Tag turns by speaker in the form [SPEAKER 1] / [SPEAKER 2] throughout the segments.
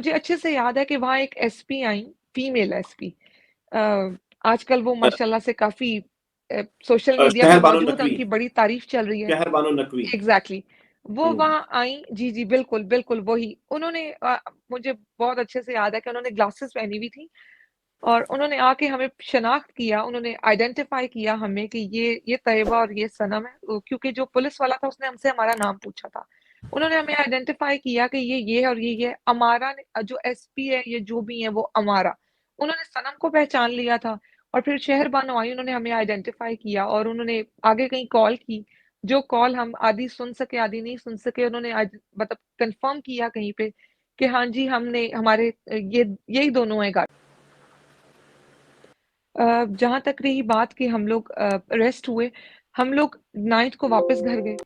[SPEAKER 1] मुझे अच्छे से याद है कि वहाँ एक एसपी आई, फीमेल एसपी। आजकल वो माशाल्लाह से काफ़ी सोशल मीडिया पे
[SPEAKER 2] शहर बानो
[SPEAKER 1] मौजूद है,
[SPEAKER 2] नकवी।
[SPEAKER 1] उनकी बड़ी तारीफ़ चल रही है।
[SPEAKER 2] शहर बानो नकवी।
[SPEAKER 1] एग्ज़ैक्टली, वो
[SPEAKER 2] हम्म।
[SPEAKER 1] वहाँ आई जी, जी, बिल्कुल, बिल्कुल वही। उन्होंने मुझे बहुत अच्छे से याद है कि उन्होंने ग्लासेस पहनी हुई थी और उन्होंने आके हमें शनाख्त किया, उन्होंने आइडेंटिफ़ाई किया हमें कि ये तैयबा और ये सनम है। क्योंकि जो पुलिस वाला था उसने हमसे हमारा नाम पूछा था। उन्होंने हमें आइडेंटिफ़ाई किया कि ये है और ये है। अमारा ने जो एसपी है, ये जो भी है वो अमारा। उन्होंने सनम को पहचान लिया था और फिर शहर बानो आई, उन्होंने हमें आइडेंटिफ़ाई किया और उन्होंने आगे कहीं कॉल की। जो कॉल हम आधी सुन सके, आधी नहीं सुन सके, उन्होंने आज मतलब कन्फ़र्म किया कहीं पे कि हाँ जी, हमने हमारे ये यही दोनों हैं गाड़ी। जहाँ तक रही बात कि हम लोग अरेस्ट हुए, हम लोग 9th को वापस घर गए।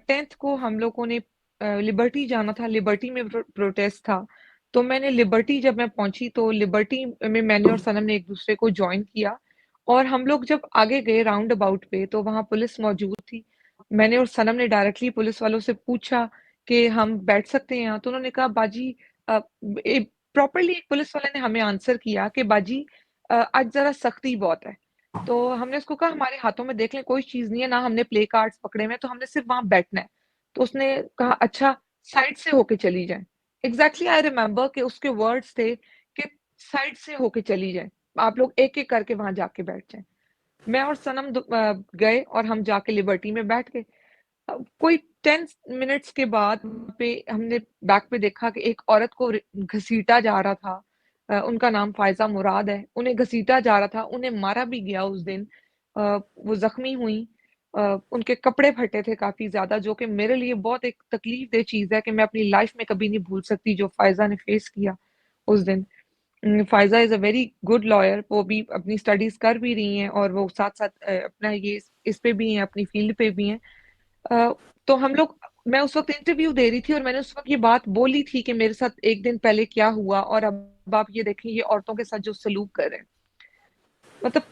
[SPEAKER 1] 10th को हम लोगों ने लिबर्टी जाना था, लिबर्टी में प्रोटेस्ट था। तो मैंने लिबर्टी जब मैं पहुँची तो लिबर्टी में मैंने और सनम ने एक-दूसरे को जॉइन किया और हम लोग जब आगे गए राउंड अबाउट पे तो वहाँ पुलिस मौजूद थी। मैंने और सनम ने डायरेक्टली पुलिस वालों से पूछा कि हम बैठ सकते हैं यहाँ? तो उन्होंने कहा बाजी अ, ए प्रॉपर्ली एक पुलिस वाले ने हमें आंसर किया कि बाजी आज ज़रा सख्ती बहुत है। तो हमने उसको कहा हमारे हाथों में देख लें कोई चीज़ नहीं है, ना हमने प्ले कार्ड्स पकड़े हुए हैं, तो हमने सिर्फ़ वहाँ बैठना है। तो उसने कहा अच्छा साइड से होके चली जाएँ। एग्ज़ैक्टली आई रिमेंबर कि उसके वर्ड्स थे कि साइड से होके चली जाएँ। आप लोग एक-एक करके वहाँ जाके बैठ जाएँ। मैं और सनम गए और हम जाके लिबर्टी में बैठ गए। कोई 10 मिनट्स के बाद पे हमने बैक पे देखा कि एक औरत को घसीटा जा रहा था। उनका नाम फ़ायज़ा मुराद है। उन्हें घसीटा जा रहा था, उन्हें मारा भी गया उस दिन। वो ज़ख्मी हुईं। उनके कपड़े फटे थे काफ़ी ज़्यादा, जो कि मेरे लिए बहुत एक तकलीफ़-देह चीज़ है कि मैं अपनी लाइफ़ में कभी नहीं भूल सकती जो फ़ायज़ा ने फ़ेस किया उस दिन। Faiza is a very good lawyer, वो भी अपनी स्टडीज़ कर भी रही हैं और वो साथ-साथ अपना ये इस पे भी हैं, अपनी फ़ील्ड पे भी हैं। अ, तो हम लोग मैं उस वक़्त इंटरव्यू दे रही थी और मैंने उस वक़्त ये बात बोली थी कि मेरे साथ 1 दिन पहले क्या हुआ और अब आप ये देखें ये औरतों के साथ जो सलूक कर रहे हैं। मतलब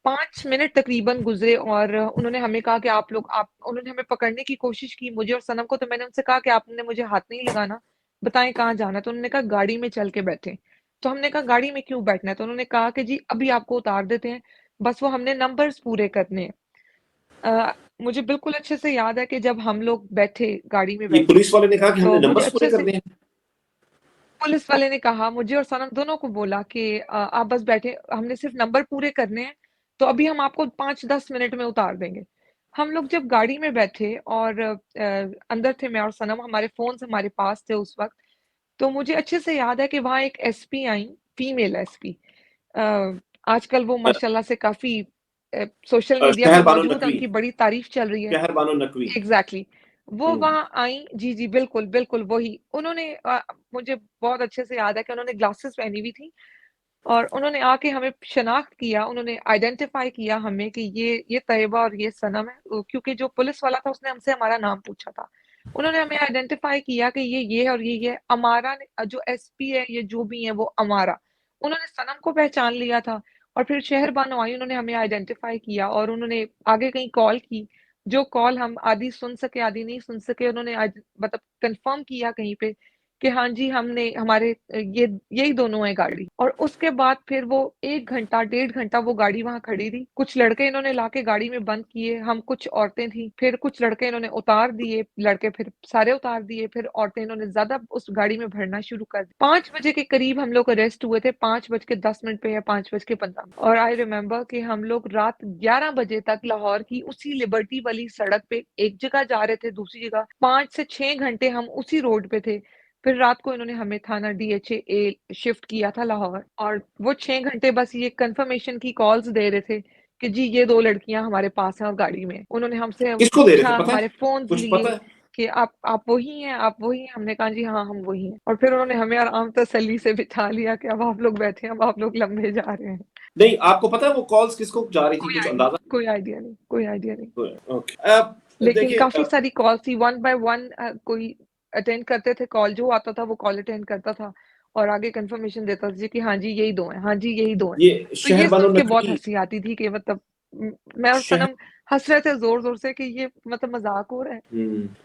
[SPEAKER 1] 5 मिनट तकरीबन गुज़रे और उन्होंने हमें कहा कि आप उन्होंने हमें पकड़ने की कोशिश की मुझे और सनम को, तो मैंने उनसे कहा कि आपने मुझे हाथ नहीं लगाना, बताएँ कहाँ जाना है? तो उन्होंने कहा गाड़ी में चल के बैठें। तो हमने कहा गाड़ी में क्यों बैठना है? तो उन्होंने कहा कि जी अभी आपको उतार देते हैं, बस वो हमने नंबर्स पूरे करने हैं। मुझे बिल्कुल अच्छे से याद है कि जब हम लोग बैठे, गाड़ी में
[SPEAKER 2] ये
[SPEAKER 1] बैठे,
[SPEAKER 2] पुलिस वाले ने कहा कि हमने
[SPEAKER 1] तो मुझे
[SPEAKER 2] नंबर्स पूरे
[SPEAKER 1] अच्छे से
[SPEAKER 2] करने हैं।
[SPEAKER 1] पुलिस वाले ने कहा मुझे और सनम दोनों को बोला कि आप बस बैठे, हमने सिर्फ़ नंबर पूरे करने हैं, तो अभी हम आपको 5-10 मिनट में उतार देंगे। हम लोग जब गाड़ी में बैठे और अंदर थे मैं और सनम, हमारे फ़ोन्स हमारे पास थे उस वक़्त, तो मुझे अच्छे से याद है कि वहाँ एक एसपी आई, फीमेल एसपी। आजकल वो माशाल्लाह से काफ़ी सोशल मीडिया पे
[SPEAKER 2] शहर बानो
[SPEAKER 1] मौजूद है,
[SPEAKER 2] नकवी।
[SPEAKER 1] उनकी बड़ी तारीफ़ चल रही है।
[SPEAKER 2] शहर बानो नकवी।
[SPEAKER 1] एग्ज़ैक्टली, वो
[SPEAKER 2] हम्म।
[SPEAKER 1] वहाँ आई जी, जी, बिल्कुल, बिल्कुल वही। उन्होंने मुझे बहुत अच्छे से याद है कि उन्होंने ग्लासेस पहनी हुई थी और उन्होंने आके हमें शनाख्त किया, उन्होंने आइडेंटिफ़ाई किया हमें कि ये तैयबा और ये सनम है। क्योंकि जो पुलिस वाला था उसने हमसे हमारा नाम पूछा था। उन्होंने हमें आइडेंटिफ़ाई किया कि ये है और ये है। अमारा ने जो एसपी है, ये जो भी है वो अमारा। उन्होंने सनम को पहचान लिया था और फिर शहर बानो आई, उन्होंने हमें आइडेंटिफ़ाई किया और उन्होंने आगे कहीं कॉल की। जो कॉल हम आधी सुन सके, आधी नहीं सुन सके, उन्होंने आज मतलब कन्फ़र्म किया कहीं पे कि हाँ जी, हमने हमारे यही दोनों हैं गाड़ी। और उसके बाद फिर वो 1 घंटा, 1.5 घंटा वो गाड़ी वहाँ खड़ी रही। कुछ लड़के इन्होंने लाके गाड़ी में बंद किए, हम कुछ औरतें थीं, फिर कुछ लड़के इन्होंने उतार दिए, लड़के फिर सारे उतार दिए, फिर औरतें इन्होंने ज़्यादा उस गाड़ी में भरना शुरू कर दी। 5 बजे के करीब हम लोग अरेस्ट हुए थे, 5 बज के 10 मिनट पे या 5 बज के 15 और आई रिमेंबर कि हम लोग रात 11 बजे तक लाहौर की उसी लिबर्टी वाली सड़क पे एक जगह जा रहे थे, दूसरी जगह 5 से 6 घंटे हम उसी रोड पे थे। फिर रात को इन्होंने हमें थाना डीएचए ए शिफ्ट किया था लाहौर और वो 6 घंटे बस ये कन्फर्मेशन की कॉल्स दे रहे थे कि जी ये 2 लड़कियां हमारे पास हैं और गाड़ी में। उन्होंने हमसे
[SPEAKER 2] किसको दे रहे थे
[SPEAKER 1] पूछा,
[SPEAKER 2] पता है?
[SPEAKER 1] हमारे फ़ोन्स
[SPEAKER 2] कुछ
[SPEAKER 1] लिए
[SPEAKER 2] पता है?
[SPEAKER 1] कि आप वही हैं, आप वही हैं? हमने कहा जी हाँ, हम वही हैं। और फिर उन्होंने हमें आराम तसल्ली से बिठा लिया कि अब आप लोग बैठे हैं, अब आप लोग लंबे जा रहे हैं।
[SPEAKER 2] नहीं, आपको पता है वो कॉल्स किसको जा रही थी, कुछ अंदाजा?
[SPEAKER 1] कोई आइडिया नहीं, कोई आइडिया नहीं।
[SPEAKER 2] ओके।
[SPEAKER 1] लेकिन
[SPEAKER 2] देखिए,
[SPEAKER 1] काफ़ी सारी कॉल थी, वन बाय वन कोई अटेंड करते थे कॉल, जो आता था वो कॉल अटेंड करता था और आगे कन्फर्मेशन देता था जी कि हाँ जी, यही 2 हैं, हाँ जी, यही 2 हैं।
[SPEAKER 2] ये
[SPEAKER 1] तो
[SPEAKER 2] शहर
[SPEAKER 1] ये
[SPEAKER 2] बानो
[SPEAKER 1] सुन के बहुत
[SPEAKER 2] नकवी।
[SPEAKER 1] हँसी आती थी कि मतलब मैं और
[SPEAKER 2] शहर
[SPEAKER 1] सनम हंस रहे थे जोर जोर से कि ये मतलब मजाक हो रहा है।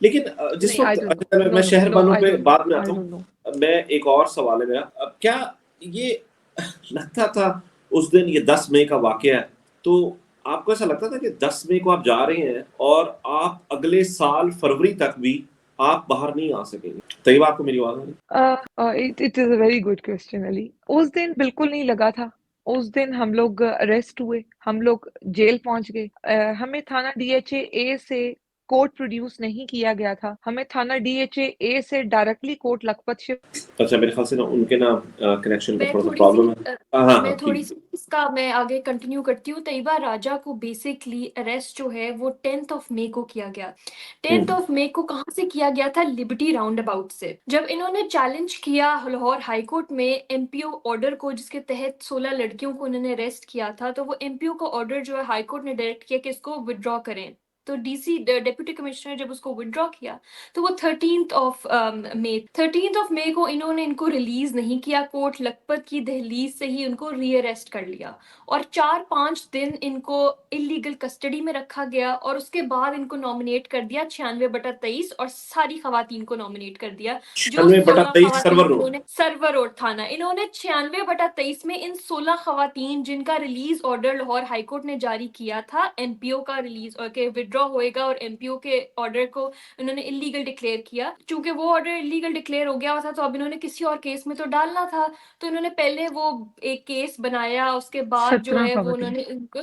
[SPEAKER 2] लेकिन जिस
[SPEAKER 1] नहीं, आई
[SPEAKER 2] वक्त
[SPEAKER 1] डोंट नो,
[SPEAKER 2] अच्छा, मैं
[SPEAKER 1] नो
[SPEAKER 2] मैं
[SPEAKER 1] नो
[SPEAKER 2] शहर
[SPEAKER 1] नो,
[SPEAKER 2] वालों
[SPEAKER 1] आई
[SPEAKER 2] पे
[SPEAKER 1] डोंट नो,
[SPEAKER 2] बाद में आता
[SPEAKER 1] आई
[SPEAKER 2] हूँ।
[SPEAKER 1] Don't know.
[SPEAKER 2] मैं एक और सवाल है मेरा, अब क्या ये लगता था उस दिन, ये 10 मई का वाकया है, तो आपको ऐसा लगता था कि 10 मई को आप जा रहे हैं और आप अगले साल फरवरी तक भी आप बाहर नहीं आ सकेंगे? तैयबा, आपको मेरी आवाज आ रही
[SPEAKER 1] it is a very good question Ali. उस दिन बिल्कुल नहीं लगा था। उस दिन हम लोग अरेस्ट हुए, हम लोग जेल पहुंच गए। हमें थाना डीएचए ए से कोर्ट प्रोड्यूस नहीं किया गया था। हमें थाना डीएचए ए से डायरेक्टली कोर्ट लखपत शिफ्ट।
[SPEAKER 2] है? अच्छा, मेरे ख्याल से ना उनके ना कनेक्शन का
[SPEAKER 3] मैं
[SPEAKER 2] थोड़ा सा
[SPEAKER 3] थोड़ी सी
[SPEAKER 2] प्रॉब्लम है। हाँ हाँ हाँ,
[SPEAKER 3] मैं थोड़ी
[SPEAKER 2] ठीक।
[SPEAKER 3] सी इसका मैं आगे कंटिन्यू करती हूँ। तैयबा राजा को बेसिकली अरेस्ट जो है वो 10 मई को किया गया। 10 मई को कहाँ से किया गया था? लिबर्टी राउंड अबाउट से। जब इन्होंने चैलेंज किया लाहौर हाई कोर्ट में एमपीओ ऑर्डर को, जिसके तहत 16 लड़कियों को उन्होंने अरेस्ट किया था, तो वो एमपीओ का ऑर्डर जो है हाई कोर्ट ने डायरेक्ट किया कि इसको विदड्रॉ करें। तो डीसी डिप्टी कमिश्नर जब उसको विदड्रॉ किया तो वो 13 मई को इन्होंने इनको रिलीज नहीं किया। कोर्ट लखपत की दहलीज से ही उनको रीअरेस्ट कर लिया और 4-5 दिन इनको इलीगल कस्टडी में रखा गया और उसके बाद इनको नॉमिनेट कर दिया 96/23 और सारी खवातीन को नॉमिनेट कर दिया। जो 16
[SPEAKER 2] 96/23
[SPEAKER 3] खवातीन
[SPEAKER 2] सर्वर रोड।
[SPEAKER 3] इन्होंने सर्वर रोड थाना, इन्होंने 96/23 में इन 16 खवातीन जिनका रिलीज ऑर्डर लाहौर हाईकोर्ट ने जारी किया था, एमपीओ का रिलीज के विड्रॉ होएगा और एमपीओ के ऑर्डर को इन्होंने इलीगल डिक्लेयर किया। चूंकि वो ऑर्डर इलीगल डिक्लेयर हो गया था तो अब इन्होंने किसी और केस में तो डालना था, तो इन्होंने पहले वो एक केस बनाया, उसके बाद जो
[SPEAKER 1] 17
[SPEAKER 3] है वो
[SPEAKER 1] खवातीन।
[SPEAKER 3] उन्होंने इनको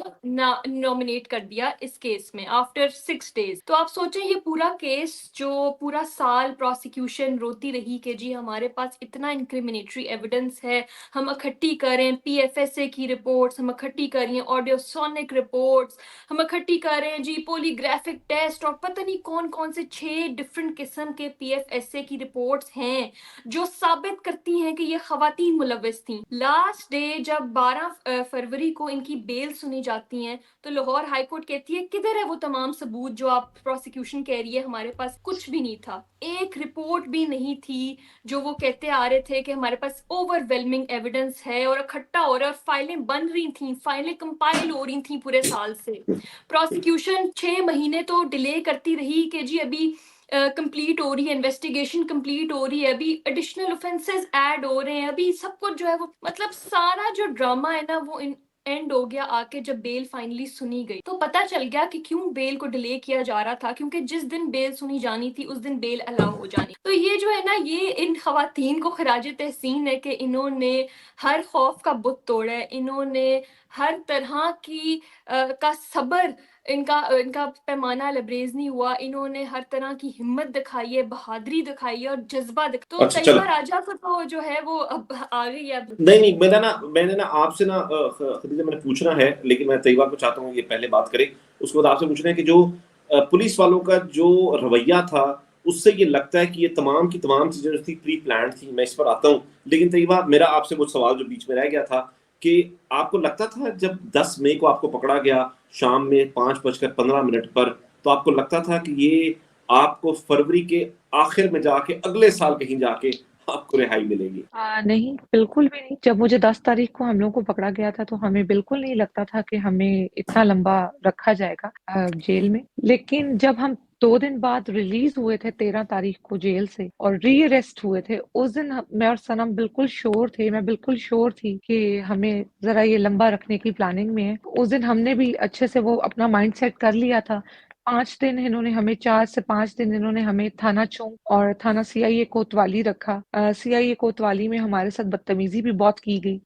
[SPEAKER 3] नॉमिनेट कर दिया इस केस में आफ्टर 6 डेज। तो आप सोचें ये पूरा केस जो पूरा साल प्रोसिक्यूशन रोती रही कि जी हमारे पास इतना इंक्रिमिनेटरी एविडेंस है, हम इकट्ठी करें पीएफएसए की रिपोर्ट्स, हम इकट्ठी करें ऑडियोसोनिक रिपोर्ट्स, हम इकट्ठी कर रहे हैं जी पोलीग्राफिक टेस्ट और पता नहीं कौन कौन से 6 डिफरेंट किस्म के पीएफएसए की रिपोर्ट्स हैं जो साबित करती हैं कि ये खवातीन मुलविस थी। लास्ट डे जब 12 फरवरी को इनकी बेल सुनी जाती है तो लाहौर हाईकोर्ट कहती है किधर है वो तमाम सबूत जो आप प्रोसिक्यूशन कह रही है, हमारे पास कुछ भी नहीं था, एक रिपोर्ट भी नहीं थी। जो वो कहते आ रहे थे कि हमारे पास ओवरवेलमिंग एविडेंस है और इकट्ठा हो रहा है और फाइलें बन रही थी, फाइलें कंपाइल हो रही थी पूरे साल से। प्रोसिक्यूशन 6 महीने तो डिले करती रही कि जी अभी कंप्लीट हो रही है, इन्वेस्टिगेशन कंप्लीट हो रही है, अभी एडिशनल ऑफेंसेस ऐड हो रहे हैं, अभी सब कुछ जो है वो मतलब सारा जो ड्रामा है ना वो एंड हो गया आके जब बेल फाइनली सुनी गई। तो पता चल गया कि क्यों बेल को डिले किया जा रहा था, क्योंकि जिस दिन बेल सुनी जानी थी उस दिन बेल अलाउ हो जानी। तो ये जो है ना ये इन खवातीन को खराज तहसीन है कि इन्होंने हर खौफ का बुत तोड़ा है, इन्होंने हर तरह की का सब्र, इनका इनका पैमाना लबरेज नहीं हुआ, इन्होंने हर तरह की हिम्मत दिखाई है, बहादुरी दिखाई है और जज्बा दिखाई। तो
[SPEAKER 2] अच्छा, चलो।
[SPEAKER 3] तैयबा राजा को तो जो है वो अब आ गई है। अब
[SPEAKER 2] नहीं नहीं, मैंने ना आपसे ना खदीजा, मैंने पूछना है, लेकिन मैं तैयबा को चाहता हूँ ये पहले बात करें। उसके बाद आपसे पूछना है कि जो पुलिस वालों का जो रवैया था, उससे ये लगता है कि ये तमाम की तमाम चीजें जो थी प्री प्लान थी। मैं इस पर आता हूँ, लेकिन तैयबा, मेरा आपसे वो सवाल जो बीच में रह गया था कि आपको लगता था जब 10 मई को आपको पकड़ा गया शाम में 5:15 पर, तो आपको लगता था कि ये आपको फरवरी के आखिर में जाके अगले साल कहीं जाके आपको रिहाई मिलेगी?
[SPEAKER 1] नहीं, बिल्कुल भी नहीं। जब मुझे 10 तारीख को हम लोग को पकड़ा गया था, तो हमें बिल्कुल नहीं लगता था कि हमें इतना लंबा रखा जाएगा जेल में। लेकिन जब हम 2 दिन बाद रिलीज हुए थे 13 तारीख को जेल से और री-अरेस्ट हुए थे, उस दिन मैं और सनम बिल्कुल श्योर थे, मैं बिल्कुल श्योर थी कि हमें ज़रा ये लंबा रखने की प्लानिंग में है। उस दिन हमने भी अच्छे से वो अपना माइंड सेट कर लिया था। 5 दिन इन्होंने हमें 4 से 5 दिन इन्होंने हमें थाना चौक और थाना सीआईए कोतवाली रखा। सीआईए कोतवाली में हमारे साथ बदतमीजी भी बहुत की गई।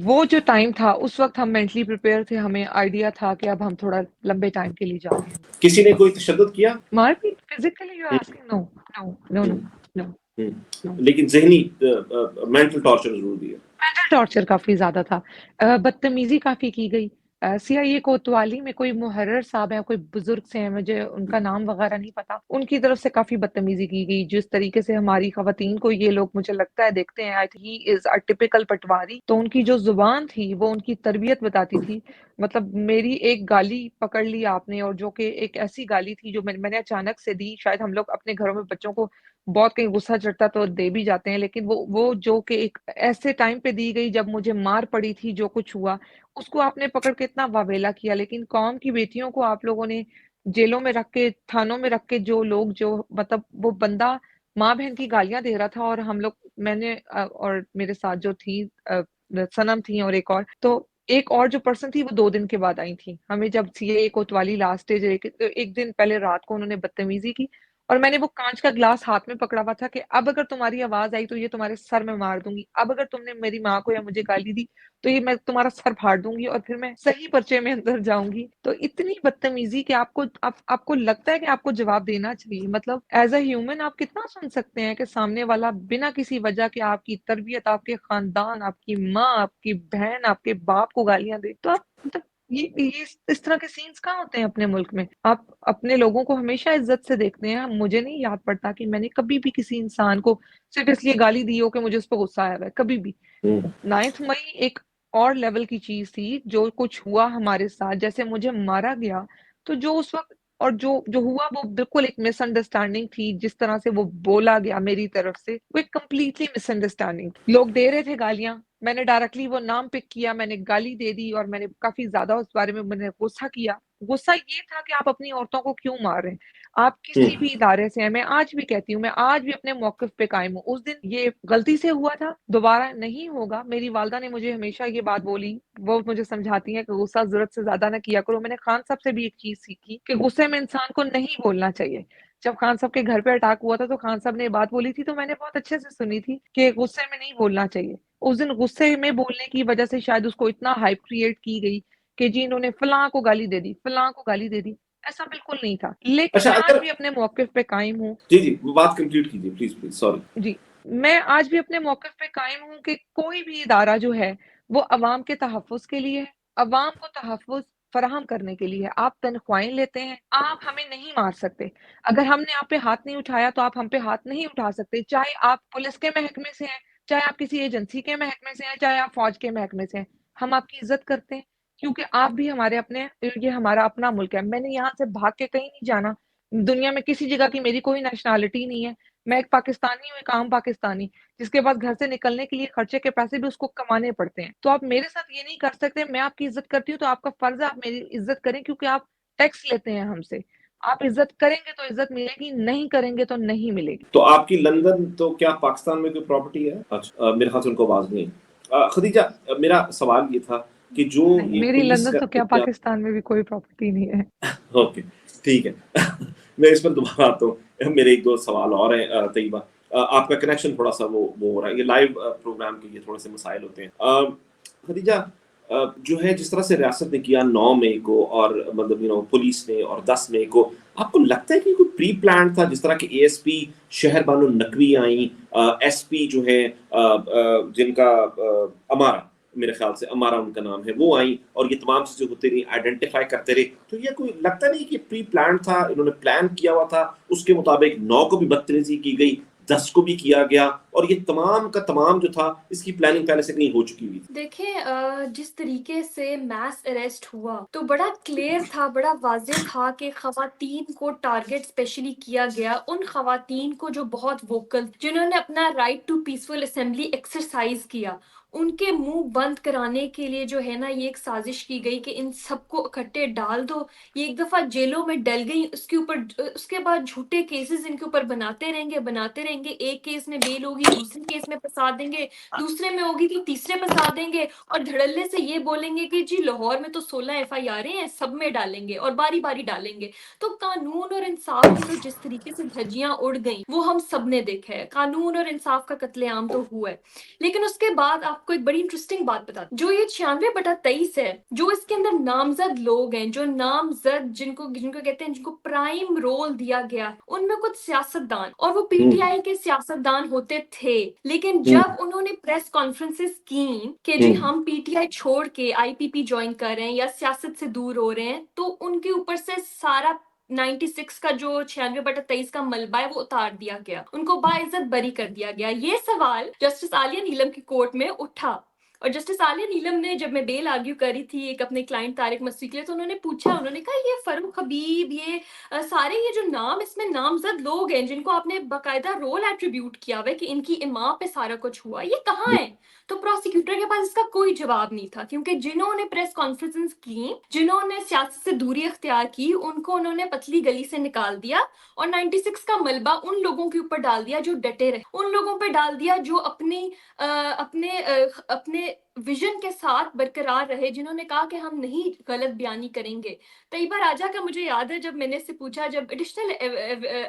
[SPEAKER 1] वो जो टाइम था उस वक्त हम मेंटली प्रिपेयर थे, हमें आइडिया था कि अब हम थोड़ा लंबे टाइम के लिए जा रहे हैं।
[SPEAKER 2] किसी ने कोई तशद्दुद किया?
[SPEAKER 1] मारपीट physically you asking? No no no no no no.
[SPEAKER 2] लेकिन जहनी मेंटल टॉर्चर जरूर दिया।
[SPEAKER 1] मेंटल टॉर्चर काफी ज्यादा था। बदतमीजी काफी की गई। सीआईए कोतवाली में कोई मुहर्रर साहब है, कोई बुजुर्ग से हैं, मुझे उनका नाम वगैरह नहीं पता, उनकी तरफ से काफी बदतमीजी की गई। जिस तरीके से हमारी खवातीन को ये लोग मुझे लगता है देखते हैं, I think he is a typical patwari, तो उनकी जो जुबान थी वो उनकी तरबियत बताती थी। मतलब मेरी एक गाली पकड़ ली आपने, और जो कि एक ऐसी गाली थी जो मैंने अचानक से दी। शायद हम लोग अपने घरों में बच्चों को बहुत कहीं गुस्सा चढ़ता तो दे भी जाते हैं, लेकिन वो जो कि एक ऐसे टाइम पे दी गई जब मुझे मार पड़ी थी, जो कुछ हुआ, उसको आपने पकड़ के इतना वावेला किया, लेकिन कौम की बेटियों को आप लोगों ने जेलों में रख के, थानों में रख के, जो लोग जो मतलब वो बंदा माँ-बहन की गालियाँ दे रहा था और हम लोग मैंने और मेरे साथ जो थी सनम थी और एक और जो पर्सन थी वो 2 दिन के बाद आई थी। हमें जब सीएए कोतवाली लास्ट स्टेज एक दिन पहले रात को उन्होंने बदतमीज़ी की और मैंने वो काँच का ग्लास हाथ में पकड़ा हुआ था कि अब अगर तुम्हारी आवाज़ आई तो ये तुम्हारे सर में मार दूँगी। अब अगर तुमने मेरी माँ को या मुझे गाली दी तो ये मैं तुम्हारा सर फाड़ दूँगी और फिर मैं सही पर्चे में अंदर जाऊँगी। तो इतनी बदतमीज़ी कि आपको लगता है कि आपको जवाब देना चाहिए। मतलब एज़ अ ह्यूमन आप कितना सुन सकते हैं कि सामने वाला बिना किसी वजह के आपकी तरबियत, आपके खानदान, आपकी माँ, आपकी बहन, आपके बाप को गालियाँ दे। तो आप मतलब ये इस तरह के सीन्स कहाँ होते हैं अपने मुल्क में? आप अपने लोगों को हमेशा इज़्ज़त से देखते हैं। मुझे नहीं याद पड़ता कि मैंने कभी भी किसी इंसान को सिर्फ़ इसलिए गाली दी हो कि मुझे उस पे गुस्सा आया हुआ है, कभी भी।
[SPEAKER 2] हम्म।
[SPEAKER 1] 9th मई एक और लेवल की चीज़ थी, जो कुछ हुआ हमारे साथ, जैसे मुझे मारा गया, तो जो उस वक़्त और जो जो हुआ वो बिल्कुल एक मिसअंडरस्टैंडिंग थी, जिस तरह से वो बोला गया मेरी तरफ से, वो एक कंप्लीटली मिसअंडरस्टैंडिंग थी। लोग दे रहे थे गालियाँ, मैंने डायरेक्टली वो नाम पिक किया, मैंने गाली दे दी और मैंने काफ़ी ज़्यादा उस बारे में मैंने गुस्सा किया। गुस्सा ये था कि आप अपनी औरतों को क्यों मार रहे हैं? आप किसी
[SPEAKER 2] हम्म।
[SPEAKER 1] भी इदारे से हैं, मैं आज भी कहती हूँ, मैं आज भी अपने मौक़िफ़ पे कायम हूँ। उस दिन ये गलती से हुआ था, दोबारा नहीं होगा। मेरी वालिदा ने मुझे हमेशा ये बात बोली, वो मुझे समझाती हैं कि गुस्सा ज़रूरत से ज़्यादा ना किया करो। मैंने खान साहब से भी एक चीज़ सीखी कि गुस्से में इंसान को नहीं बोलना चाहिए। जब खान साहब के घर पे अटैक हुआ था, तो खान साहब ने ये बात बोली थी, तो मैंने बहुत अच्छे से सुनी थी कि गुस्से में नहीं बोलना चाहिए। उस दिन गुस्से में बोलने की वज़ह से शायद उसको इतना हाइप क्रिएट की गई कि जी इन्होंने फलाँ को गाली दे दी, फलाँ को गाली दे दी। ऐसा बिल्कुल नहीं था। लेकिन
[SPEAKER 2] अच्छा,
[SPEAKER 1] मैं आज
[SPEAKER 2] अगर
[SPEAKER 1] भी अपने मौक़िफ़ पे कायम हूँ।
[SPEAKER 2] जी, जी, बात कंप्लीट कीजिए प्लीज़, प्लीज़, सॉरी।
[SPEAKER 1] जी, मैं आज भी अपने मौक़िफ़ पे कायम हूँ कि कोई भी इदारा जो है, वो अवाम के तहफ़्फ़ुज़ के लिए है, अवाम को तहफ़्फ़ुज़ फ़राहम करने के लिए है। आप तनख्वाहें लेते हैं, आप हमें नहीं मार सकते। अगर हमने आप पे हाथ नहीं उठाया, तो आप हम पे हाथ नहीं उठा सकते। चाहे आप पुलिस के महकमे से हैं, चाहे आप किसी एजेंसी के महकमे से हैं, चाहे आप फ़ौज के महकमे से हैं। हम आपकी इज़्ज़त करते हैं, क्योंकि आप भी हमारे अपने हैं, ये हमारा अपना मुल्क है। मैंने यहाँ से भाग के कहीं नहीं जाना। दुनिया में किसी जगह की मेरी कोई नेशनैलिटी नहीं है। मैं एक पाकिस्तानी हूँ, एक आम पाकिस्तानी, जिसके पास घर से निकलने के लिए खर्चे के पैसे भी उसको कमाने पड़ते हैं। तो आप मेरे साथ ये नहीं कर सकते, मैं आपकी इज़्ज़त करती हूँ, तो आपका फ़र्ज़ है आप मेरी इज़्ज़त करें क्योंकि आप टैक्स लेते हैं हमसे। आप इज़्ज़त करेंगे तो इज़्ज़त मिलेगी, नहीं करेंगे तो नहीं मिलेगी।
[SPEAKER 2] तो आपकी लंदन तो क्या पाकिस्तान में कोई प्रॉपर्टी है? अच्छा, मेरे ख्याल से उनको आवाज़ नहीं आई। खदीजा, मेरा सवाल ये था कि जो
[SPEAKER 1] नहीं,
[SPEAKER 2] ये
[SPEAKER 1] मेरी
[SPEAKER 2] पुलिस
[SPEAKER 1] लंदन
[SPEAKER 2] का
[SPEAKER 1] तो क्या
[SPEAKER 2] रवैया।
[SPEAKER 1] पाकिस्तान में भी कोई प्रॉपर्टी नहीं है।
[SPEAKER 2] ओके, ठीक है। मैं इस पर दोबारा आता हूँ। मेरे 1-2 सवाल और हैं तैयबा। आपका कनेक्शन थोड़ा-सा वो हो रहा है। ये लाइव प्रोग्राम के ये थोड़े-से मसाइल होते हैं। खदीजा, जो है जिस तरह से रियासत ने किया 9 मई को और मतलब पुलिस ने और 10 मई को, आपको लगता है कि कोई प्री प्लान्ड था? जिस तरह की एएसपी शहर बानो नकवी आईं, एसपी जो है जिनका अमारा, मेरे ख्याल से अमारा उनका नाम है, वो आई और ये तमाम चीज़ें होती रही, आइडेंटिफ़ाई करते रहे। तो ये कोई लगता नहीं कि प्री प्लान्ड था, इन्होंने प्लान किया हुआ था, उसके मुताबिक 9 को भी बदतमीज़ी की गई, 10 को भी किया गया और ये तमाम का तमाम जो था, इसकी प्लानिंग पहले से कहीं हो चुकी हुई थी?
[SPEAKER 3] देखिए जिस तरीके से मैस अरेस्ट हुआ तो बड़ा क्लियर था, बड़ा वाज़ेह था कि ख़वातीन को टारगेट स्पेशली किया गया। उन ख़वातीन को जो बहुत वोकल, जिन्होंने अपना right to peaceful assembly exercise किया, उनके मुँह बंद कराने के लिए जो है ना ये एक साज़िश की गई कि इन सबको इकट्ठे डाल दो। ये एक दफ़ा जेलों में डल गई, उसके बाद झूठे केसेज़ इनके ऊपर बनाते रहेंगे। एक केस में बेल होगी, दूसरे केस में फँसा देंगे, दूसरे में होगी तो तीसरे फँसा देंगे और धड़ल्ले से ये बोलेंगे कि जी लाहौर में तो 16 एफआईआरें हैं, सब में डालेंगे और बारी-बारी डालेंगे। तो कानून और इंसाफ की तो जिस तरीके से धज्जियाँ उड़ गईं, वो हम सब ने देखा है। कानून और इंसाफ का कत्लेआम तो हुआ है। लेकिन उसके बाद आपको एक बड़ी इंटरेस्टिंग बात बताती हूँ। जो ये 96/23 है, जो इसके अंदर नामज़द लोग हैं, जो नामज़द जिनको जिनको कहते हैं, जिनको प्राइम रोल दिया गया है, उनमें कुछ सियासतदान और वो
[SPEAKER 2] हुँ,
[SPEAKER 3] पीटीआई के सियासतदान होते थे। लेकिन
[SPEAKER 2] हुँ,
[SPEAKER 3] जब उन्होंने प्रेस कॉन्फ्रेंसेस की कि जी
[SPEAKER 2] हुँ।
[SPEAKER 3] हम पीटीआई छोड़ के आईपीपी ज्वाइन कर रहे हैं या सियासत से दूर हो रहे हैं, तो उनके ऊपर से सारा 96 का जो 96/23 का मलबा है वो उतार दिया गया, उनको बाइज्जत बरी कर दिया गया। ये सवाल जस्टिस आलिया नीलम की कोर्ट में उठा और जस्टिस आलिया नीलम ने, जब मैं बेल आर्ग्यू कर रही थी एक अपने क्लाइंट तारिक मस्ती के लिए, तो उन्होंने पूछा, उन्होंने कहा ये फरूक हबीब, ये सारे ये जो नाम, इसमें नामजद लोग हैं जिनको आपने बाकायदा रोल एट्रीब्यूट किया हुआ है कि इनकी इमाम पे सारा कुछ हुआ, ये कहाँ है? तो प्रोसिक्यूटर के पास इसका कोई जवाब नहीं था, क्योंकि जिन्होंने प्रेस कॉन्फ्रेंस की, जिन्होंने सियासत से दूरी अख्तियार की, उनको उन्होंने पतली गली से निकाल दिया और 96 का मलबा उन लोगों के ऊपर डाल दिया जो डटे रहे, उन लोगों पे डाल दिया जो अपने विजन के साथ बरकरार रहे, जिन्होंने कहा कि हम नहीं गलत बयानी करेंगे। तैयबा राजा का मुझे याद है, जब मैंने इससे पूछा, जब एडिशनल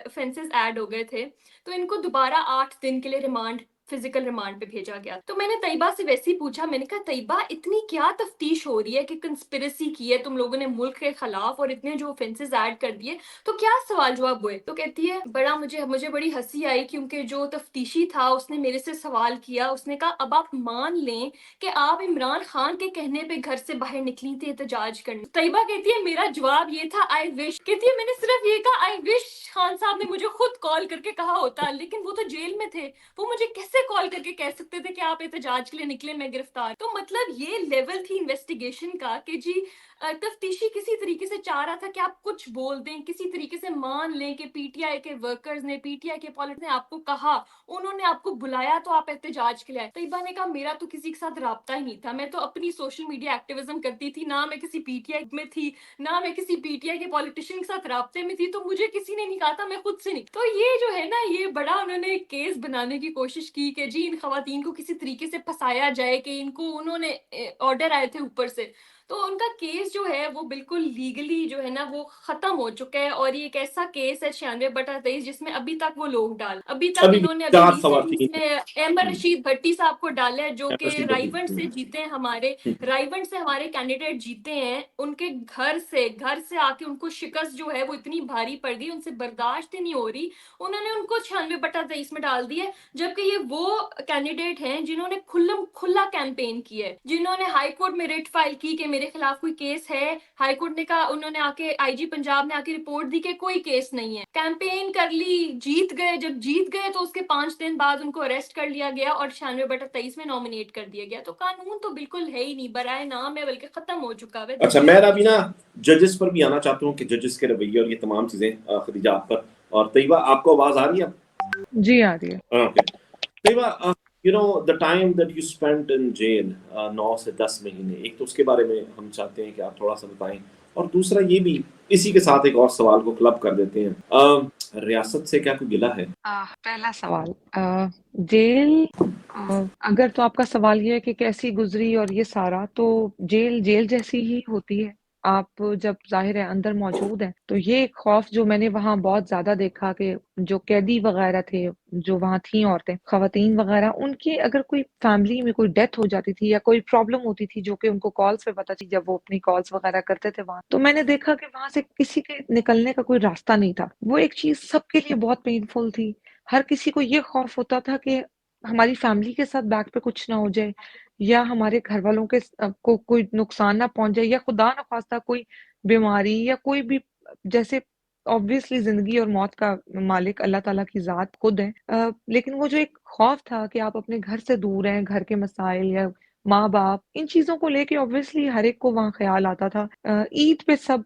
[SPEAKER 3] ऑफेंसेस ऐड हो गए थे, तो इनको दोबारा 8 दिन के लिए रिमांड, फिजिकल रिमांड पे भेजा गया। तो मैंने तैयबा से वैसे ही पूछा, मैंने कहा तैयबा इतनी क्या तफ्तीश हो रही है कि कंस्पिरेसी की है तुम लोगों ने मुल्क के खिलाफ, और इतने जो ऑफेंसेस ऐड कर दिए, तो क्या सवाल जवाब हुए? तो कहती है, बड़ा मुझे बड़ी हंसी आई, क्योंकि जो तफ्तीशी था उसने मेरे से सवाल किया, उसने कहा अब आप मान लें कि आप इमरान खान के कहने पे घर से बाहर निकली थी एहतजाज करने। तैयबा कहती है, मेरा जवाब ये था आई विश। कहती है, मैंने सिर्फ ये कहा आई विश खान साहब ने मुझे खुद कॉल करके कहा होता, लेकिन वो तो जेल में थे, वो मुझे कैसे कॉल करके कह सकते थे कि आप एहतजाज के लिए निकले, मैं गिरफ्तार। तो मतलब ये लेवल थी इन्वेस्टिगेशन का कि जी तफ्तीशी किसी तरीके से चाह रहा था कि आप कुछ बोल दें, किसी तरीके से मान लें कि पीटीआई के वर्कर्स ने, पीटीआई के पॉलिटिक्स ने आपको कहा, उन्होंने आपको बुलाया तो आप एहतजाज के लिए आए। तैयबा ने कहा, मेरा तो किसी के साथ राब्ता ही नहीं था, मैं तो अपनी सोशल मीडिया एक्टिविज्म करती थी, ना मैं किसी पीटीआई में थी, ना मैं किसी पीटीआई के पॉलिटिशियन के साथ राब्ते में थी, तो मुझे किसी ने नहीं कहा था, मैं खुद से नहीं। तो ये जो है ना, ये बड़ा उन्होंने केस बनाने की कोशिश की कि जी इन खवातीन को किसी तरीके से फंसाया जाए, कि इनको उन्होंने ऑर्डर आए थे ऊपर से। तो उनका केस जो है वो बिल्कुल लीगली जो है ना वो खत्म हो चुका है, और ये एक ऐसा केस है 96/23 जिसमें अभी तक वो लोग अभी तक
[SPEAKER 2] अभी भी
[SPEAKER 3] इन्होंने अभी
[SPEAKER 2] 4
[SPEAKER 3] रिसेंटली
[SPEAKER 2] खवातीन
[SPEAKER 3] इसमें अहमद रशीद भट्टी साहब को डाला है, जो कि
[SPEAKER 2] एमएसडी बनी।
[SPEAKER 3] रायवंड से जीते हैं, हमारे रायवंड से हमारे कैंडिडेट जीते हैं, उनके घर से आके उनको शिकस्त जो है वो इतनी भारी पड़ गई, उनसे बर्दाश्त ही नहीं हो रही, उन्होंने उनको 96/23 में डाल दिया है। जबकि ये वो कैंडिडेट हैं जिन्होंने खुला कैंपेन किया है, जिन्होंने हाई कोर्ट में रिट फाइल की कि मेरे खिलाफ कोई केस है, हाई कोर्ट ने कहा, उन्होंने आके आईजी पंजाब ने आके रिपोर्ट दी कि कोई केस नहीं है, कैंपेन कर ली, जीत गए। जब जीत गए तो उसके 5 दिन बाद उनको अरेस्ट कर लिया गया और 96/23 में नॉमिनेट कर दिया गया। तो कानून तो बिल्कुल है ही नहीं, बराए नाम है, बल्कि खत्म हो चुका है।
[SPEAKER 2] अच्छा, मैं अभी ना जजेस पर भी आना चाहता हूँ कि जजेस के रवैये और ये तमाम चीजें, खदीजा आप पर, और तैयबा आपको आवाज आ रही है?
[SPEAKER 1] जी आ रही है।
[SPEAKER 2] Okay Tayyaba, you know the time that you spent in jail, 9 से 10 महीने, एक तो उसके बारे में हम चाहते हैं कि आप थोड़ा सा बताएं, और दूसरा ये भी, इसी के साथ एक और सवाल को क्लब कर देते हैं, रियासत से क्या कोई गिला है?
[SPEAKER 1] पहला सवाल, जेल, अगर तो आपका सवाल ये है कि कैसी गुजरी और ये सारा, तो जेल जेल जैसी ही होती है। आप जब ज़ाहिर है अंदर मौजूद हैं, तो ये एक खौफ जो मैंने वहाँ बहुत ज़्यादा देखा कि जो कैदी वगैरह थे, जो वहाँ थी औरतें, ख़वातीन वगैरह, उनकी अगर कोई फैमिली में कोई डेथ हो जाती थी या कोई प्रॉब्लम होती थी, जो कि उनको कॉल्स पे पता थी जब वो अपनी कॉल्स वगैरह करते थे वहाँ, तो मैंने देखा कि वहाँ से किसी के निकलने का कोई रास्ता नहीं था। वो एक चीज़ सबके लिए बहुत पेनफुल थी। हर किसी को ये खौफ होता था कि हमारी फैमिली के साथ बैक पे कुछ ना हो जाए, या हमारे घर वालों के को कोई नुकसान ना पहुंच जाए, या खुदा न खास्ता कोई बीमारी या कोई भी, जैसे ऑब्वियसली जिंदगी और मौत का मालिक अल्लाह ताला की जात खुद है, लेकिन वो जो एक खौफ था कि आप अपने घर से दूर हैं, घर के मसाइल या माँ बाप, इन चीजों को लेके ऑब्वियसली हर एक को वहाँ ख्याल आता था। ईद पे सब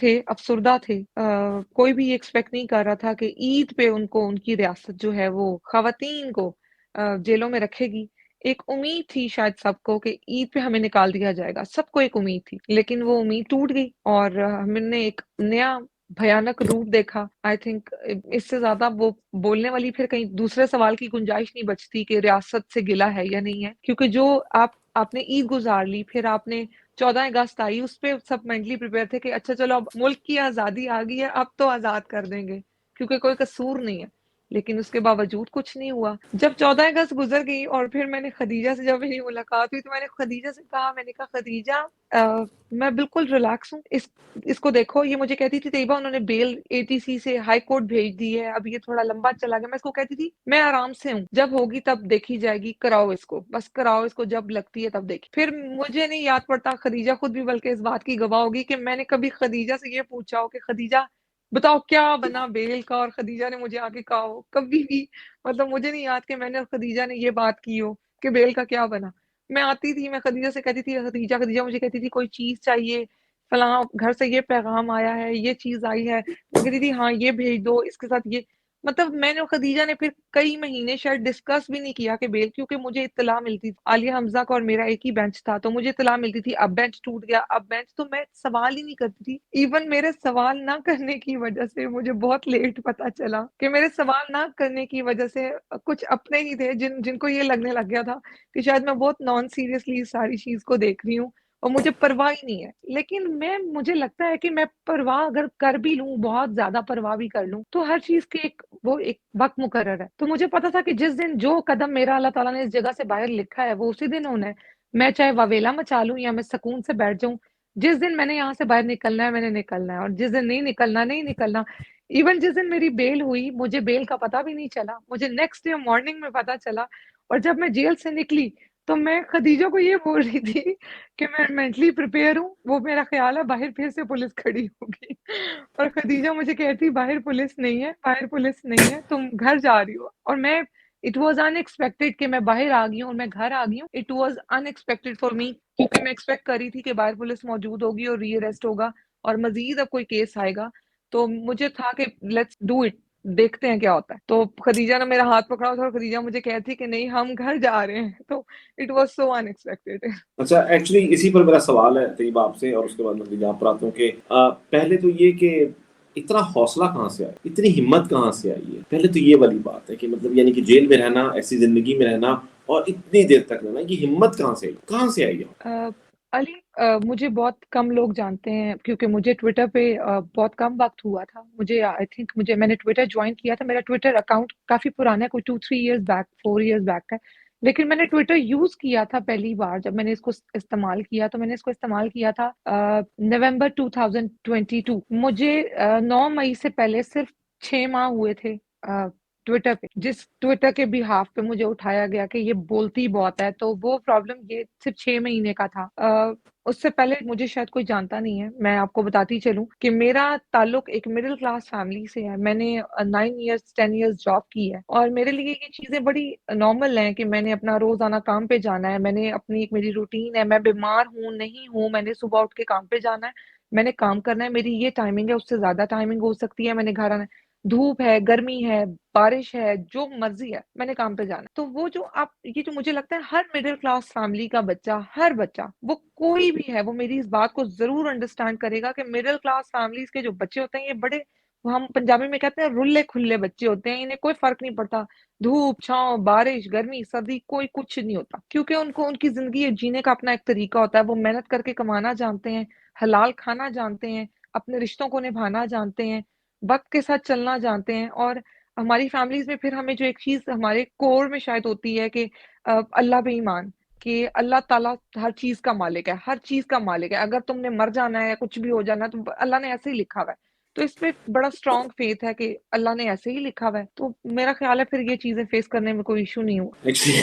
[SPEAKER 1] थे, अफसुर्दा थे, कोई भी एक्सपेक्ट नहीं कर रहा था कि ईद पे उनको उनकी रियासत जो है वो खवातीन को जेलों में रखेगी। एक उम्मीद थी शायद सबको कि ईद पे हमें निकाल दिया जाएगा, सबको एक उम्मीद थी, लेकिन वो उम्मीद टूट गई और हमने एक नया भयानक रूप देखा। आई थिंक इससे ज्यादा वो बोलने वाली फिर कहीं दूसरे सवाल की गुंजाइश नहीं बचती कि रियासत से गिला है या नहीं है, क्योंकि जो आपने ईद गुजार ली, फिर आपने 14 अगस्त आई, उस पे सब मेंटली प्रिपेयर थे कि अच्छा चलो अब मुल्क की आजादी आ गई है, अब तो आजाद कर देंगे, क्योंकि कोई कसूर नहीं है। लेकिन उसके बावजूद कुछ नहीं हुआ। जब 14 अगस्त गुजर गई और फिर मैंने खदीजा से जब मेरी मुलाकात हुई, तो मैंने खदीजा से कहा, मैंने कहा खदीजा, मैं बिल्कुल रिलैक्स हूँ, इसको देखो। ये मुझे कहती थी तैयबा उन्होंने बेल एटीसी से हाई कोर्ट भेज दी है, अब ये थोड़ा लंबा चला गया। मैं इसको कहती थी मैं आराम से हूँ, जब होगी तब देखी जाएगी, कराओ इसको, बस कराओ इसको, जब लगती है तब देखी। फिर मुझे नहीं याद पड़ता, खदीजा खुद भी बल्कि इस बात की गवाह होगी कि मैंने कभी खदीजा से ये पूछा हो कि खदीजा बताओ क्या बना बेल का, और खदीजा ने मुझे आके कहा हो कभी भी, मतलब मुझे नहीं याद कि मैंने और खदीजा ने ये बात की हो कि बेल का क्या बना। मैं आती थी, मैं खदीजा से कहती थी, खदीजा खदीजा मुझे कहती थी कोई चीज़ चाहिए, फलाँ घर से ये पैगाम आया है, ये चीज़ आई है। मैं कहती थी हाँ, ये भेज दो, इसके साथ ये मतलब मैंने और खदीजा ने फिर कई महीने शायद डिस्कस भी नहीं किया कि बेल क्योंकि मुझे इत्तला मिलती थी। आलिया हमज़ा का और मेरा एक ही बेंच था, तो मुझे इत्तला मिलती थी अब बेंच टूट गया, अब बेंच तो मैं सवाल ही नहीं करती थी। इवन मेरे सवाल ना करने की वज़ह से मुझे बहुत लेट पता चला कि मेरे सवाल ना करने की वज़ह से कुछ अपने ही थे जिनको ये लगने लग गया था कि शायद मैं बहुत नॉन सीरियसली इस सारी चीज़ को देख रही हूँ और मुझे परवाह ही नहीं है। लेकिन मुझे लगता है कि मैं परवाह अगर कर भी लूँ, बहुत ज़्यादा परवाह भी कर लूँ, तो हर चीज़ की एक वक़्त मुकर्रर है। तो मुझे पता था कि जिस दिन जो कदम मेरा अल्लाह ताला ने इस जगह से बाहर लिखा है, वो उसी दिन होना है। मैं चाहे वावेला मचा लूँ या मैं सुकून से बैठ जाऊँ, जिस दिन मैंने यहाँ से बाहर निकलना है, मैंने निकलना है और जिस दिन नहीं निकलना, नहीं निकलना। इवन जिस दिन मेरी बेल हुई, मुझे बेल का पता भी नहीं चला। मुझे नेक्स्ट डे मॉर्निंग में पता चला और जब मैं जेल से निकली, तो मैं खदीजा को ये बोल रही थी कि मैं मेंटली प्रिपेयर हूँ, वो मेरा ख़्याल है बाहर फिर से पुलिस खड़ी होगी और खदीजा मुझे कहती बाहर पुलिस नहीं है, बाहर पुलिस नहीं है, तुम घर जा रही हो और मैं इट वाज़ अनएक्सपेक्टेड कि मैं बाहर आ गई हूँ और मैं घर आ गई हूँ। It was unexpected for me क्योंकि मैं एक्सपेक्ट कर रही थी कि बाहर पुलिस मौजूद होगी और री-अरेस्ट होगा और मज़ीद अब कोई केस आएगा। तो मुझे था कि लेट्स डू इट देखते हैं क्या होता है। तो खदीजा ने मेरा हाथ पकड़ा था और खदीजा मुझे कहती कि नहीं हम घर जा रहे हैं। तो इट वाज़ सो अनएक्सपेक्टेड।
[SPEAKER 2] अच्छा, एक्चुअली इसी पर मेरा सवाल है तैयबा आपसे और उसके बाद मैं तैयबा पर आता हूँ कि पहले तो ये कि इतना हौसला कहाँ से आया? इतनी हिम्मत कहाँ से आई है? पहले तो ये वाली बात है कि मतलब यानी कि जेल में रहना, ऐसी ज़िंदगी में रहना और इतनी देर तक रहना, ये हिम्मत कहाँ से आई? कहाँ से आई है?
[SPEAKER 1] अली मुझे बहुत कम लोग जानते हैं क्योंकि मुझे ट्विटर पे बहुत कम वक़्त हुआ था। मुझे आई थिंक मैंने ट्विटर जॉइन किया था, मेरा ट्विटर अकाउंट काफ़ी पुराना है, कोई 2-3 इयर्स बैक, 4 इयर्स बैक का है। लेकिन मैंने ट्विटर यूज़ किया था पहली बार जब मैंने इसको इस्तेमाल किया, तो मैंने इसको इस्तेमाल किया था नवंबर 2022 मुझे 9 मई से पहले सिर्फ़ 6 माह हुए थे ट्विटर पे। जिस ट्विटर के बिहाफ़ पे मुझे उठाया गया कि ये बोलती बहुत है, तो वो प्रॉब्लम ये सिर्फ़ 6 महीने का था। उससे पहले मुझे शायद कोई जानता नहीं है। मैं आपको बताती चलूँ कि मेरा ताल्लुक एक मिडल क्लास फैमिली से है। मैंने 9 इयर्स 10 इयर्स जॉब की है और मेरे लिए ये चीज़ें बड़ी नॉर्मल हैं कि मैंने अपना रोज़ाना काम पे जाना है। मैंने अपनी एक मेरी रूटीन है, मैं बीमार हूँ, नहीं हूँ, मैंने सुबह उठ के काम पे जाना है, मैंने काम करना है, मेरी ये टाइमिंग है, उससे ज़्यादा टाइमिंग हो सकती है, मैंने घर आना है। धूप है, गर्मी है, बारिश है, जो मर्ज़ी है, मैंने काम पे जाना है। तो वो जो आप ये जो मुझे लगता है हर मिडल क्लास फैमिली का बच्चा, हर बच्चा, वो कोई भी है, वो मेरी इस बात को ज़रूर अंडरस्टैंड करेगा कि मिडल क्लास फैमिलीज़ के जो बच्चे होते हैं, ये बड़े हम पंजाबी में कहते हैं रुल्ले-खुल्ले बच्चे होते हैं, इन्हें कोई फ़र्क नहीं पड़ता। धूप, छाँव, बारिश, गर्मी, सर्दी कोई कुछ नहीं होता। क्योंकि उनको उनकी ज़िंदगी जीने का अपना एक तरीका होता है, वो मेहनत करके कमाना जानते हैं, हलाल खाना जानते हैं, अपने रिश्तों को निभाना जानते हैं, वक़्त के साथ चलना जानते हैं और हमारी फैमिलीज़ में फिर हमें जो एक चीज़ हमारे कोर में शायद होती है कि अल्लाह पे ईमान, कि अल्लाह ताला हर चीज़ का मालिक है, हर चीज़ का मालिक है। अगर तुमने मर जाना है या कुछ भी हो जाना है, तो अल्लाह ने ऐसे ही लिखा हुआ है। तो इसमें बड़ा स्ट्रॉन्ग फ़ेथ है कि अल्लाह ने ऐसे ही लिखा हुआ है। तो मेरा ख़्याल है फिर ये चीज़ें फ़ेस करने में कोई इश्यू नहीं हुआ।
[SPEAKER 2] Actually,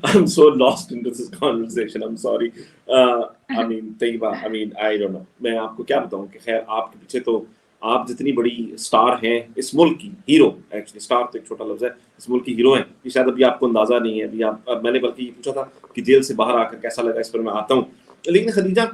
[SPEAKER 2] I'm so lost into this conversation. I'm sorry. I mean, Taiba, I mean, I don't know. मैं आपको क्या बताऊँ कि खैर आपके पीछे तो आप जितनी बड़ी स्टार हैं इस मुल्क की हीरो एक्चुअली स्टार तो एक छोटा लफ्ज़ है इस मुल्क की हीरो हैं ये शायद अभी आपको अंदाज़ा नहीं है अभी आप मैंने बल्कि ये पूछा था कि जेल से बाहर आकर कैसा लगा इस पर मैं आता हूँ लेकिन खदीजा